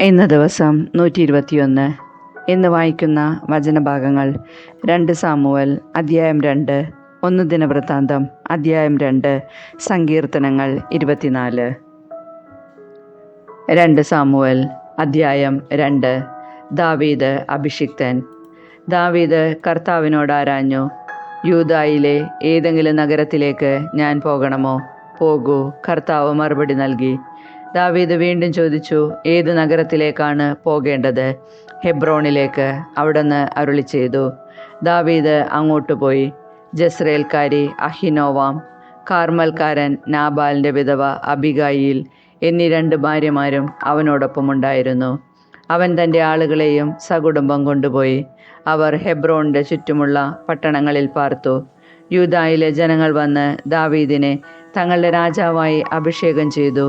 ഇന്ന് ദിവസം 121. ഇന്ന് വായിക്കുന്ന വചനഭാഗങ്ങൾ 2 സാമുവേൽ അധ്യായം 2, 1 ദിനവൃത്താന്തം അധ്യായം 2, സങ്കീർത്തനങ്ങൾ 24. 2 സാമുവേൽ അധ്യായം 2. ദാവീദ് അഭിഷിക്തൻ. ദാവീദ് കർത്താവിനോട് ആരാഞ്ഞു, യൂദായിലെ ഏതെങ്കിലും നഗരത്തിലേക്ക് ഞാൻ പോകണമോ? പോകൂ, കർത്താവ് മറുപടി നൽകി. ദാവീദ് വീണ്ടും ചോദിച്ചു, ഏത് നഗരത്തിലേക്കാണ് പോകേണ്ടത്? ഹെബ്രോണിലേക്ക്. അവിടുന്ന് അരുളി ചെയ്തു. ദാവീദ് അങ്ങോട്ട് പോയി. ജസ്രയേൽക്കാരി അഹിനോവാം, കാർമൽക്കാരൻ നാബാലിൻ്റെ വിധവ അബിഗായിൽ എന്നീ 2 ഭാര്യമാരും അവനോടൊപ്പം ഉണ്ടായിരുന്നു. അവൻ തൻ്റെ ആളുകളെയും സകുടുംബം കൊണ്ടുപോയി. അവർ ഹെബ്രോണിൻ്റെ ചുറ്റുമുള്ള പട്ടണങ്ങളിൽ പാർത്തു. യൂദായിലെ ജനങ്ങൾ വന്ന് ദാവീദിനെ തങ്ങളുടെ രാജാവായി അഭിഷേകം ചെയ്തു.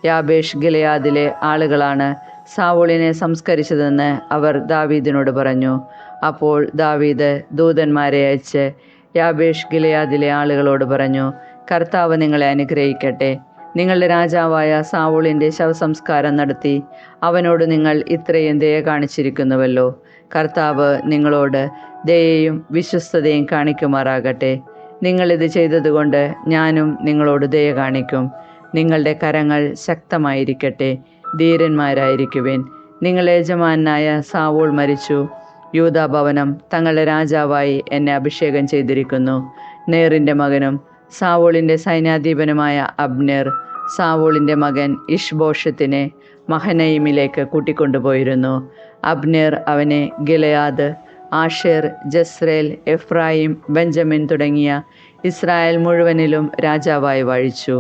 യാബേഷ് ഗിലെയാദിലെ ആളുകളാണ് സാവൂളിനെ സംസ്കരിച്ചതെന്ന് അവർ ദാവീദിനോട് പറഞ്ഞു. അപ്പോൾ ദാവീദ് ദൂതന്മാരെ അയച്ച് യാബേഷ് ഗിലെയാദിലെ ആളുകളോട് പറഞ്ഞു, കർത്താവ് നിങ്ങളെ അനുഗ്രഹിക്കട്ടെ. നിങ്ങളുടെ രാജാവായ സാവൂളിൻ്റെ ശവസംസ്കാരം നടത്തി അവനോട് നിങ്ങൾ ഇത്രയും ദയ കാണിച്ചിരിക്കുന്നുവല്ലോ. കർത്താവ് നിങ്ങളോട് ദയയും വിശ്വസ്തതയും കാണിക്കുമാറാകട്ടെ. നിങ്ങളിത് ചെയ്തതുകൊണ്ട് ഞാനും നിങ്ങളോട് ദയ കാണിക്കും. നിങ്ങളുടെ കരങ്ങൾ ശക്തമായിരിക്കട്ടെ, ധീരന്മാരായിരിക്കുവിൻ. നിങ്ങളുടെ യജമാനായ സാവൂൾ മരിച്ചു. യൂദാഭവനം തങ്ങളുടെ രാജാവായി എന്നെ അഭിഷേകം ചെയ്തിരിക്കുന്നു. നേറിൻ്റെ മകനും സാവൂളിൻ്റെ സൈന്യാധിപനുമായ അബ്നേർ സാവൂളിൻ്റെ മകൻ ഇഷ്ബോഷത്തിനെ മഹനയിമിലേക്ക് കൂട്ടിക്കൊണ്ടുപോയിരുന്നു. അബ്നേർ അവനെ Gilead, Asher, Jezreel, Ephraim, Benjamin തുടങ്ങിയ ഇസ്രായേൽ മുഴുവനിലും രാജാവായി വാഴിച്ചു.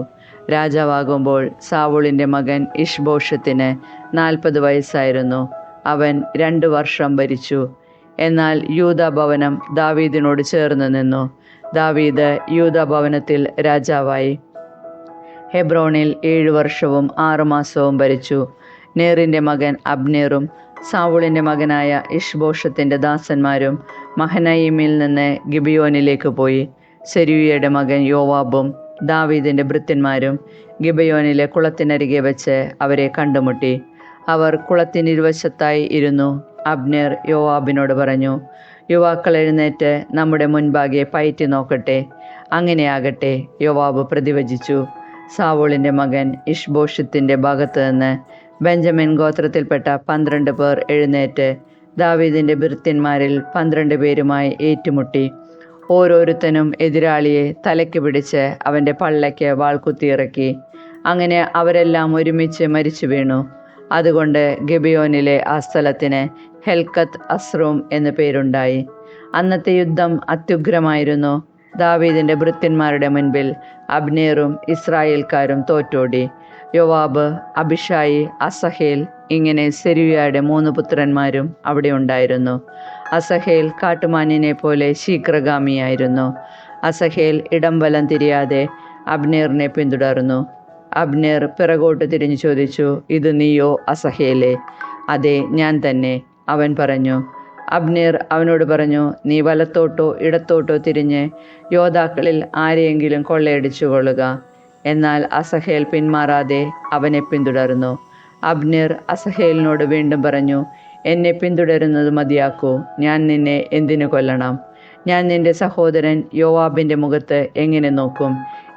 രാജാവാകുമ്പോൾ സാവൂളിൻ്റെ മകൻ ഇഷ്ബോഷത്തിന് 40 വയസ്സായിരുന്നു. അവൻ 2 വർഷം ഭരിച്ചു. എന്നാൽ യൂദാഭവനം ദാവീദിനോട് ചേർന്ന് നിന്നു. ദാവീദ് യൂദാഭവനത്തിൽ രാജാവായി ഹെബ്രോണിൽ 7 വർഷവും 6 മാസവും ഭരിച്ചു. നേറിൻ്റെ മകൻ അബ്നേറും സാവൂളിൻ്റെ മകനായ ഇഷ്ബോഷത്തിൻ്റെ ദാസന്മാരും മഹനയീമിൽ നിന്ന് ഗിബിയോനിലേക്ക് പോയി. സെരൂയയുടെ മകൻ യോവാബും ദാവീദിൻ്റെ ഭൃത്യന്മാരും ഗിബയോനിലെ കുളത്തിനരികെ വെച്ച് അവരെ കണ്ടുമുട്ടി. അവർ കുളത്തിനിരുവശത്തായി ഇരുന്നു. അബ്നേർ യോവാബിനോട് പറഞ്ഞു, യുവാക്കൾ എഴുന്നേറ്റ് നമ്മുടെ മുൻപാകെ പയറ്റി നോക്കട്ടെ. അങ്ങനെയാകട്ടെ, യോവാബ് പ്രതിവചിച്ചു. സാവൂളിൻ്റെ മകൻ ഇഷ്ബോഷത്തിൻ്റെ ഭാഗത്ത് നിന്ന് ബെഞ്ചമിൻ ഗോത്രത്തിൽപ്പെട്ട 12 പേർ എഴുന്നേറ്റ് ദാവീദിൻ്റെ ഭൃത്യന്മാരിൽ 12 പേരുമായി ഏറ്റുമുട്ടി. ഓരോരുത്തനും എതിരാളിയെ തലയ്ക്ക് പിടിച്ച് അവൻ്റെ പള്ളയ്ക്ക് വാൾ കുത്തിയിറക്കി. അങ്ങനെ അവരെല്ലാം ഒരുമിച്ച് മരിച്ചു വീണു. അതുകൊണ്ട് ഗിബിയോനിലെ ആ സ്ഥലത്തിന് ഹെൽക്കത്ത് അസ്രൂം എന്നു പേരുണ്ടായി. അന്നത്തെ യുദ്ധം അത്യുഗ്രമായിരുന്നു. ദാവീദിൻ്റെ ഭൃത്യന്മാരുടെ മുൻപിൽ അബ്നേറും ഇസ്രായേൽക്കാരും തോറ്റോടി. യോവാബ്, അബിഷായി, അസഹേൽ ഇങ്ങനെ സെരൂയയുടെ 3 പുത്രന്മാരും അവിടെ ഉണ്ടായിരുന്നു. അസഹേൽ കാട്ടുമാനിനെ പോലെ ശീഘ്രഗാമിയായിരുന്നു. അസഹേൽ ഇടം വലം തിരിയാതെ അബ്നേറിനെ പിന്തുടർന്നു. അബ്നേർ പിറകോട്ട് തിരിഞ്ഞു ചോദിച്ചു, ഇത് നീയോ അസഹേലേ? അതെ, ഞാൻ തന്നെ, അവൻ പറഞ്ഞു. അബ്നേർ അവനോട് പറഞ്ഞു, നീ വലത്തോട്ടോ ഇടത്തോട്ടോ തിരിഞ്ഞ് യോദ്ധാക്കളിൽ ആരെയെങ്കിലും കൊള്ളയടിച്ചു കൊള്ളുക. എന്നാൽ അസഹേൽ പിന്മാറാതെ അവനെ പിന്തുടർന്നു. അബ്നേർ അസഹേലിനോട് വീണ്ടും പറഞ്ഞു, എന്നെ പിന്തുടരുന്നത് മതിയാക്കൂ. ഞാൻ നിന്നെ എന്തിനു കൊല്ലണം? ഞാൻ നിന്റെ സഹോദരൻ യോവാബിൻ്റെ മുഖത്ത് എങ്ങനെ നോക്കും?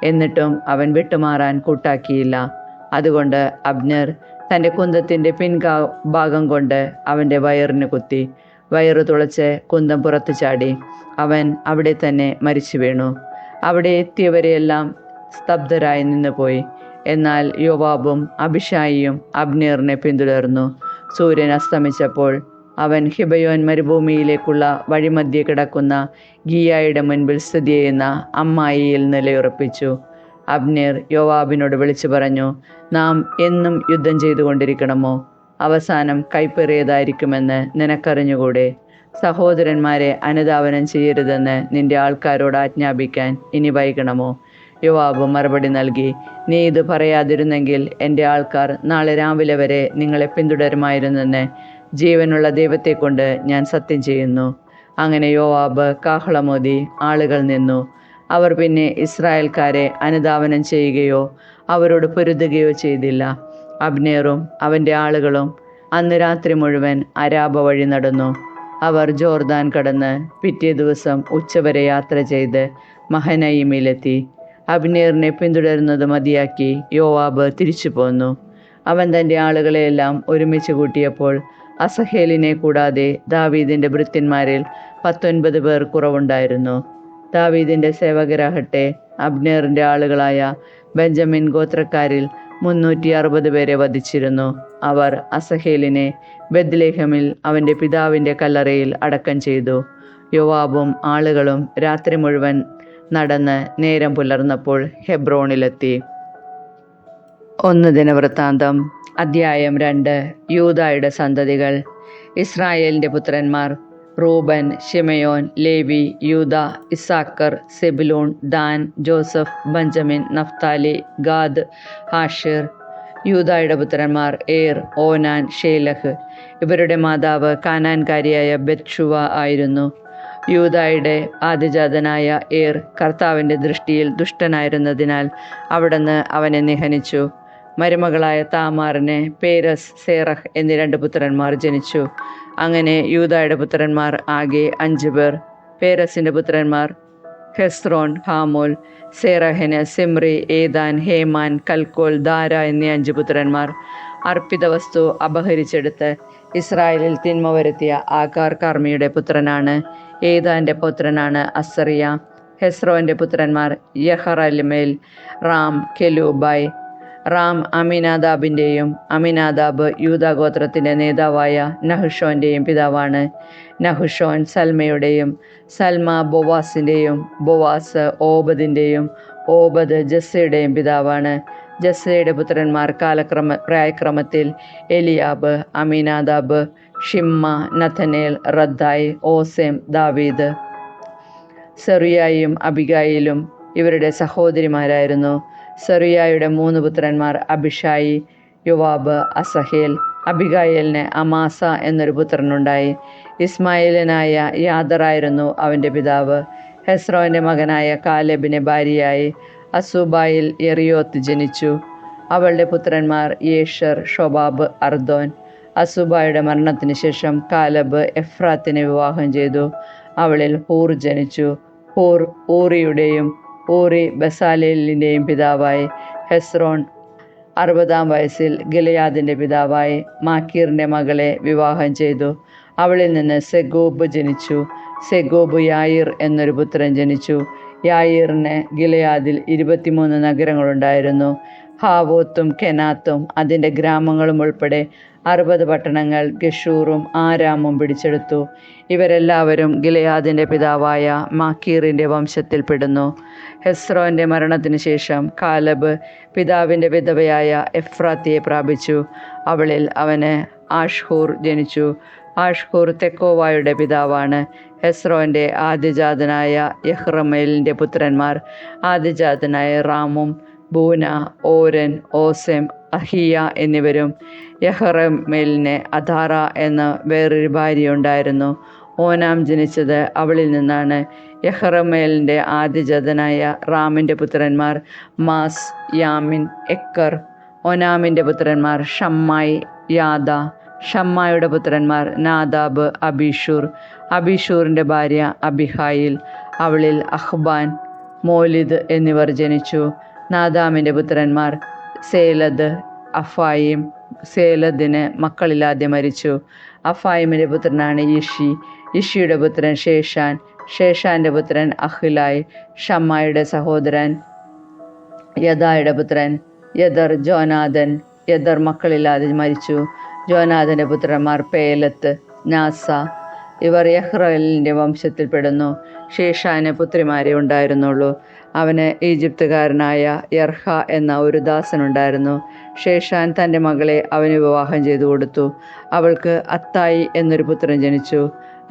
എന്നിട്ടും അവൻ വിട്ടുമാറാൻ കൂട്ടാക്കിയില്ല. അതുകൊണ്ട് അബ്നേർ തൻ്റെ കുന്തത്തിൻ്റെ ഭാഗം കൊണ്ട് അവൻ്റെ വയറിന് കുത്തി. വയറ് തുളച്ച് കുന്തം പുറത്തു ചാടി. അവൻ അവിടെ തന്നെ മരിച്ചു വീണു. അവിടെ എത്തിയവരെയെല്ലാം സ്തബ്ധരായി നിന്നുപോയി. എന്നാൽ യോവാബും അബിഷായിയും അബ്നേറിനെ പിന്തുടർന്നു. സൂര്യൻ അസ്തമിച്ചപ്പോൾ അവൻ ഹിബയോൻ മരുഭൂമിയിലേക്കുള്ള വഴിമധ്യേ കിടക്കുന്ന ഗീയായുടെ മുൻപിൽ സ്ഥിതി ചെയ്യുന്ന അമ്മായിയിൽ നിലയുറപ്പിച്ചു. അബ്നേർ യോവാബിനോട് വിളിച്ചു പറഞ്ഞു, നാം എന്നും യുദ്ധം ചെയ്തുകൊണ്ടിരിക്കണമോ? അവസാനം കൈപ്പേറിയതായിരിക്കുമെന്ന് നിനക്കറിഞ്ഞുകൂടെ? സഹോദരന്മാരെ അനുധാവനം ചെയ്യരുതെന്ന് നിന്റെ ആൾക്കാരോട് ആജ്ഞാപിക്കാൻ ഇനി വൈകണമോ? യോവാബ് മറുപടി നൽകി, നീ ഇത് പറയാതിരുന്നെങ്കിൽ എൻ്റെ ആൾക്കാർ നാളെ രാവിലെ വരെ നിങ്ങളെ പിന്തുടരുമായിരുന്നെന്ന് ജീവനുള്ള ദൈവത്തെക്കൊണ്ട് ഞാൻ സത്യം ചെയ്യുന്നു. അങ്ങനെ യോവാബ് കാഹളമോതി ആളുകൾ നിന്നു. അവർ പിന്നെ ഇസ്രായേൽക്കാരെ അനുധാവനം ചെയ്യുകയോ അവരോട് പൊരുതുകയോ ചെയ്തില്ല. അബ്നേറും അവൻ്റെ ആളുകളും അന്ന് രാത്രി മുഴുവൻ അരാബ വഴി നടന്നു. അവർ ജോർദാൻ കടന്ന് പിറ്റേ ദിവസം ഉച്ചവരെ യാത്ര ചെയ്ത് മഹനയീമിലെത്തി. അബ്നേറിനെ പിന്തുടരുന്നത് മതിയാക്കി യോവാബ് തിരിച്ചു പോന്നു. അവൻ തൻ്റെ ആളുകളെയെല്ലാം ഒരുമിച്ച് കൂട്ടിയപ്പോൾ അസഹേലിനെ കൂടാതെ ദാവീദിൻ്റെ ഭൃത്യന്മാരിൽ 19 പേർ കുറവുണ്ടായിരുന്നു. ദാവീദിൻ്റെ സേവകരാകട്ടെ അബ്നേറിൻ്റെ ആളുകളായ ബെഞ്ചമിൻ ഗോത്രക്കാരിൽ 360 പേരെ വധിച്ചിരുന്നു. അവർ അസഹേലിനെ ബെത്ലേഹമിൽ അവൻ്റെ പിതാവിൻ്റെ കല്ലറയിൽ അടക്കം ചെയ്തു. യോവാബും ആളുകളും രാത്രി മുഴുവൻ നടന്ന് നേരം പുലർന്നപ്പോൾ ഹെബ്രോണിലെത്തി. 1 ദിനവൃത്താന്തം അധ്യായം 2. യൂദായുടെ സന്തതികൾ. ഇസ്രായേലിൻ്റെ പുത്രന്മാർ റൂബൻ, ശിമയോൻ, ലേവി, യൂദ, Issachar, Zebulun, Dan, Joseph, Benjamin, Naphtali, Gad, Asher. യൂദായുടെ പുത്രന്മാർ ഏർ, ഓനാൻ, ഷേലഹ്. ഇവരുടെ മാതാവ് കാനാൻകാരിയായ ബെത്ഷുവ ആയിരുന്നു. യൂദായുടെ ആദ്യജാതനായ ഏർ കർത്താവിൻ്റെ ദൃഷ്ടിയിൽ ദുഷ്ടനായിരുന്നതിനാൽ അവിടുന്ന് അവനെ നിഹനിച്ചു. മരുമകളായ താമാറിന് പേരസ്, സേറഹ് എന്നീ 2 പുത്രന്മാർ ജനിച്ചു. അങ്ങനെ യൂദായുടെ പുത്രന്മാർ ആകെ 5 പേർ. പേരസിൻ്റെ പുത്രന്മാർ Hezron, ഹാമോൽ. സേറഹിന് Zimri, ഏദാൻ, hey man, Calcol, Dara എന്നീ 5 പുത്രന്മാർ. അർപ്പിത വസ്തു അപഹരിച്ചെടുത്ത് ഇസ്രായേലിൽ തിന്മ വരുത്തിയ ആഗാർ കർമ്മിയുടെ പുത്രനാണ്. ഏദാൻ്റെ പുത്രനാണ് അസറിയ. ഹെസ്രോൻ്റെ പുത്രന്മാർ യഹറലിമേൽ, റാം, കെലൂബായ്. റാം അമിനാദാബിൻ്റെയും അമിനാദാബ് യൂദാഗോത്രത്തിൻ്റെ നേതാവായ നഹുഷോൻ്റെയും പിതാവാണ്. നഹുഷോൻ സൽമയുടെയും സൽമ ബോവാസിൻ്റെയും ബോവാസ് ഓബദിൻ്റെയും ഓബദ് ജസ്സയുടെയും പിതാവാണ്. ജസ്സയുടെ പുത്രന്മാർ പ്രായക്രമത്തിൽ എലിയാബ്, അമിനാദാബ്, ഷിമ്മ, നഥനേൽ, റദ്ദായ്, ഓസേം, ദാവീദ്. സെറുയായും അബിഗായിലും ഇവരുടെ സഹോദരിമാരായിരുന്നു. സെറുയായുടെ 3 പുത്രന്മാർ അബിഷായി, യോവാബ്, അസഹേൽ. അബിഗായേലിന് അമാസ എന്നൊരു പുത്രനുണ്ടായി. ഇസ്മായേലിനായ യാദറായിരുന്നു അവൻ്റെ പിതാവ്. ഹെസ്രോൻ്റെ മകനായ കാലെബിന് ഭാര്യയായി അസൂബായിൽ യെറിയോത്ത് ജനിച്ചു. അവളുടെ പുത്രന്മാർ യേഷർ, ഷോബാബ്, അർദോൻ. അസൂബായുടെ മരണത്തിന് ശേഷം കാലബ് എഫ്രാത്തിനെ വിവാഹം ചെയ്തു. അവളിൽ ഹൂർ ജനിച്ചു. ഹൂർ ഊറിയുടെയും ഊറി ബസാലേലിൻ്റെയും പിതാവായി. ഹെസ്രോൺ 60-ാം വയസ്സിൽ ഗിലെയാദിൻ്റെ പിതാവായി മാക്കീറിൻ്റെ മകളെ വിവാഹം ചെയ്തു. അവളിൽ നിന്ന് സെഗൂബ് ജനിച്ചു. സെഗൂബ് യായിർ എന്നൊരു പുത്രൻ ജനിച്ചു. യായിറിന് ഗിലെയാദിൽ 23 നഗരങ്ങളുണ്ടായിരുന്നു. ഹാവോത്തും കെനാത്തും അതിൻ്റെ ഗ്രാമങ്ങളും ഉൾപ്പെടെ 60 പട്ടണങ്ങൾ ഗഷൂറും ആരാമും പിടിച്ചെടുത്തു. ഇവരെല്ലാവരും ഗിലെയാദിൻ്റെ പിതാവായ മാക്കീറിൻ്റെ വംശത്തിൽപ്പെടുന്നു. ഹെസ്രോൻ്റെ മരണത്തിന് ശേഷം കാലബ് പിതാവിൻ്റെ വിധവയായ എഫ്രാത്തിയെ പ്രാപിച്ചു. അവളിൽ അവന് ആഷ്ഹൂർ ജനിച്ചു. ആഷ്ഹൂർ തെക്കോവായുടെ പിതാവാണ്. ഹെസ്രോൻ്റെ ആദ്യജാതനായ യഹ്റമേലിൻ്റെ പുത്രന്മാർ ആദ്യജാതനായ റാമും ബൂന, ഓരൻ, ഓസെം, അഹിയ എന്നിവരും. യഹ്റമേലിന് അധാറ എന്ന വേറൊരു ഭാര്യയുണ്ടായിരുന്നു. ഓനാം ജനിച്ചത് അവളിൽ നിന്നാണ്. യഹ്റമേലിൻ്റെ ആദ്യജാതനായ റാമിൻ്റെ പുത്രന്മാർ മാസ്, യാമിൻ, എക്കർ. ഓനാമിൻ്റെ പുത്രന്മാർ ഷമ്മായി, യാദ. ഷമ്മായുടെ പുത്രന്മാർ നാദാബ്, അബീഷൂർ. അബീഷൂറിൻ്റെ ഭാര്യ അബിഹായിൽ. അവളിൽ അഹ്ബാൻ, മോലിദ് എന്നിവർ ജനിച്ചു. നാദാമിൻ്റെ പുത്രന്മാർ സേലദ്, അഫായിം. സേലദിന് മക്കളില്ലാതെ മരിച്ചു. അഫായിമിൻ്റെ പുത്രനാണ് യിഷി. യിഷിയുടെ പുത്രൻ ശേഷാൻ. ശേഷാൻ്റെ പുത്രൻ അഹ്ലായ്. ഷമ്മായുടെ സഹോദരൻ യദായുടെ പുത്രൻ യദർ. ജോനാഥൻ. യദർ മക്കളില്ലാതെ മരിച്ചു. ജോനാഥൻ്റെ പുത്രന്മാർ പേലത്ത്, നാസ. ഇവർ യഹ്റേലിൻ്റെ വംശത്തിൽപ്പെടുന്നു. ശേഷാന് പുത്രിമാരെ ഉണ്ടായിരുന്നുള്ളൂ. അവന് ഈജിപ്തുകാരനായ യർഹ എന്ന ഒരു ദാസനുണ്ടായിരുന്നു. ശേഷാൻ തൻ്റെ മകളെ അവന് വിവാഹം ചെയ്തു കൊടുത്തു. അവൾക്ക് അത്തായി എന്നൊരു പുത്രൻ ജനിച്ചു.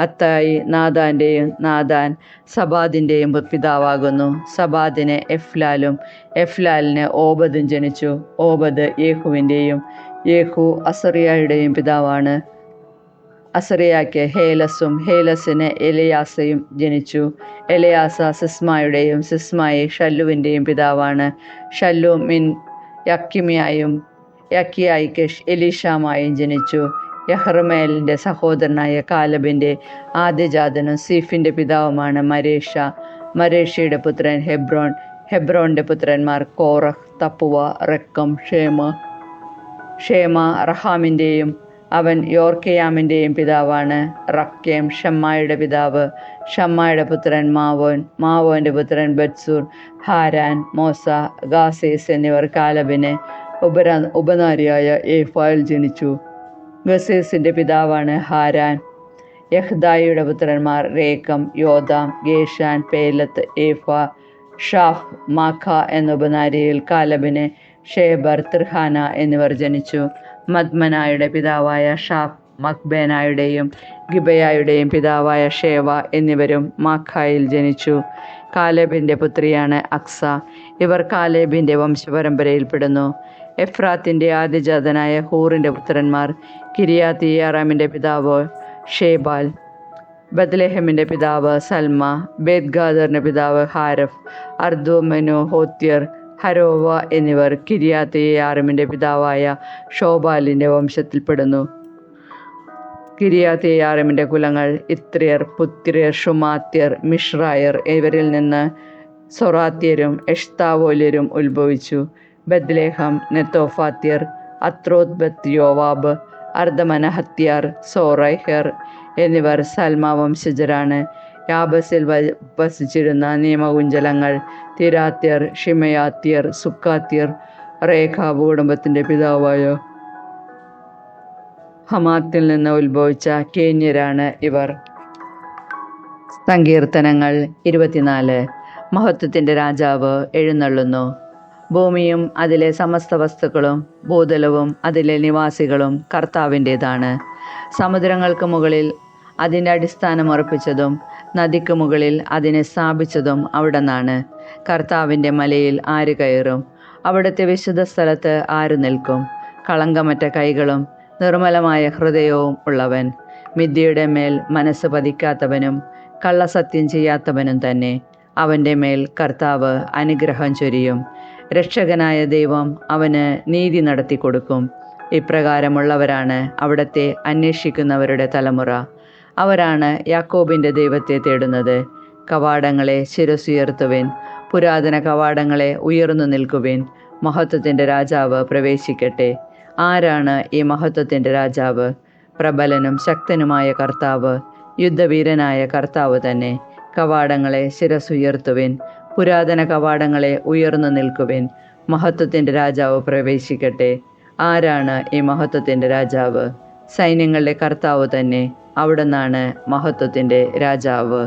അത്തായി നാദാൻ്റെയും നാദാൻ സബാദിൻ്റെയും പിതാവാകുന്നു. സബാദിന് എഫ്ലാലും എഫ്ലാലിന് ഓബദും ജനിച്ചു. ഓബദ് യേഹുവിൻ്റെയും യേഹു അസറിയായുടെയും പിതാവാണ്. അസറിയായ്ക്ക് ഹേലസും ഹേലസിന് എലയാസയും ജനിച്ചു. എലയാസ സിസ്മായുടെയും സിസ്മായി ഷല്ലുവിൻ്റെയും പിതാവാണ്. ഷല്ലു മിൻ യക്കിമിയായും യക്കിയായിക്ക് എലീഷാമായും ജനിച്ചു. യഹ്റമേലിൻ്റെ സഹോദരനായ കാലബിൻ്റെ ആദ്യജാതനും സീഫിൻ്റെ പിതാവുമാണ് മരേഷ. മരേഷയുടെ പുത്രൻ ഹെബ്രോൻ. ഹെബ്രോൻ്റെ പുത്രന്മാർ കോറഹ്, തപ്പുവ, റെക്കം, ഷേമ റഹാമിൻ്റെയും അവൻ യോർക്കെയാമിൻ്റെയും പിതാവാണ്. റക്കേം ഷമ്മായുടെ പിതാവ്. ഷമ്മായുടെ പുത്രൻ മാവോൻ. മാവോൻ്റെ പുത്രൻ ബത്സൂർ, ഹാരാൻ, മോസ, ഗാസേസ് എന്നിവർ കാലബിന് ഉപനാരിയായ ഏഫായിൽ ജനിച്ചു. ഗസേസിൻ്റെ പിതാവാണ് ഹാരാൻ. യഹ്ദായിയുടെ പുത്രന്മാർ രേക്കം, യോദാം, ഗേഷാൻ, പേലത്ത്, ഏഫ, ഷാഫ്, മാഖ എന്ന ഉപനാരിയിൽ കാലബിന് ഷേബർ, തിർഹാന എന്നിവർ ജനിച്ചു. മദ്മനായുടെ പിതാവായ ഷാഫ് മക്ബേനായുടെയും ഗിബയായുടെയും പിതാവായ ഷേവ എന്നിവരും മാഖായിൽ ജനിച്ചു. കാലേബിൻ്റെ പുത്രിയാണ് അക്സ. ഇവർ കാലേബിൻ്റെ വംശപരമ്പരയിൽപ്പെടുന്നു. എഫ്രാത്തിൻ്റെ ആദ്യജാതനായ ഹൂറിൻ്റെ പുത്രന്മാർ കിരിയാത്തിയാറാമിൻ്റെ പിതാവ് ഷേബാൽ, ബത്ലഹേമിൻ്റെ പിതാവ് സൽമ, ബേത്ഗാദറിൻ്റെ പിതാവ് ഹാരഫ്, അർദോമെനു, ഹോത്യർ, ഹരോവ എന്നിവർ കിരിയാത്തിയാറിമിൻ്റെ പിതാവായ ഷോബാലിൻ്റെ വംശത്തിൽപ്പെടുന്നു. കിരിയാത്തിയാറിമിൻ്റെ കുലങ്ങൾ ഇത്ര്യർ, പുത്യർ, ഷുമാത്യർ, മിഷ്രായർ. ഇവരിൽ നിന്ന് സൊറാത്യരും എഷ്താവോല്യരും ഉത്ഭവിച്ചു. ബത്ലേഹം, നെത്തോഫാത്യർ, അത്രോത് ബത്ത് യോവാബ്, അർദ്ധമനഹത്യാർ, സോറൈഹർ എന്നിവർ സൽമ വംശജരാണ്. യാബസിൽ വസിച്ചിരുന്ന നിയമകുഞ്ചലങ്ങൾ തിരാത്യർ, ഷിമയാത്യർ, സുക്കാത്യർ. റേഖാബ് കുടുംബത്തിൻ്റെ പിതാവായ ഹമാത്തിൽ നിന്ന് ഉത്ഭവിച്ച കേന്യരാണ് ഇവർ. സങ്കീർത്തനങ്ങൾ 24. മഹത്വത്തിൻ്റെ രാജാവ് എഴുന്നള്ളുന്നു. ഭൂമിയും അതിലെ സമസ്ത വസ്തുക്കളും ഭൂതലവും അതിലെ നിവാസികളും കർത്താവിൻ്റേതാണ്. സമുദ്രങ്ങൾക്ക് മുകളിൽ അതിൻ്റെ അടിസ്ഥാനം ഉറപ്പിച്ചതും നദിക്ക് മുകളിൽ അതിനെ സ്ഥാപിച്ചതും അവിടുന്നാണ്. കർത്താവിൻ്റെ മലയിൽ ആര് കയറും? അവിടുത്തെ വിശുദ്ധ സ്ഥലത്ത് ആര് നിൽക്കും? കളങ്കമറ്റ കൈകളും നിർമ്മലമായ ഹൃദയവും ഉള്ളവൻ, മിഥ്യയുടെ മേൽ മനസ്സ് പതിക്കാത്തവനും കള്ളസത്യം ചെയ്യാത്തവനും തന്നെ. അവൻ്റെ മേൽ കർത്താവ് അനുഗ്രഹം ചൊരിയും. രക്ഷകനായ ദൈവം അവന് നീതി നടത്തി കൊടുക്കും. ഇപ്രകാരമുള്ളവരാണ് അവിടത്തെ അന്വേഷിക്കുന്നവരുടെ തലമുറ. അവരാണ് യാക്കോബിൻ്റെ ദൈവത്തെ തേടുന്നത്. കവാടങ്ങളെ ശിരസുയർത്തുവിൻ, പുരാതന കവാടങ്ങളെ ഉയർന്നു നിൽക്കുവിൻ. മഹത്വത്തിൻ്റെ രാജാവ് പ്രവേശിക്കട്ടെ. ആരാണ് ഈ മഹത്വത്തിൻ്റെ രാജാവ്? പ്രബലനും ശക്തനുമായ കർത്താവ്, യുദ്ധവീരനായ കർത്താവ് തന്നെ. കവാടങ്ങളെ ശിരസുയർത്തുവിൻ, പുരാതന കവാടങ്ങളെ ഉയർന്നു നിൽക്കുവിൻ. മഹത്വത്തിൻ്റെ രാജാവ് പ്രവേശിക്കട്ടെ. ആരാണ് ഈ മഹത്വത്തിൻ്റെ രാജാവ്? സൈന്യങ്ങളുടെ കർത്താവ് തന്നെ. അവിടുന്നാണ് മഹത്വത്തിൻ്റെ രാജാവ്.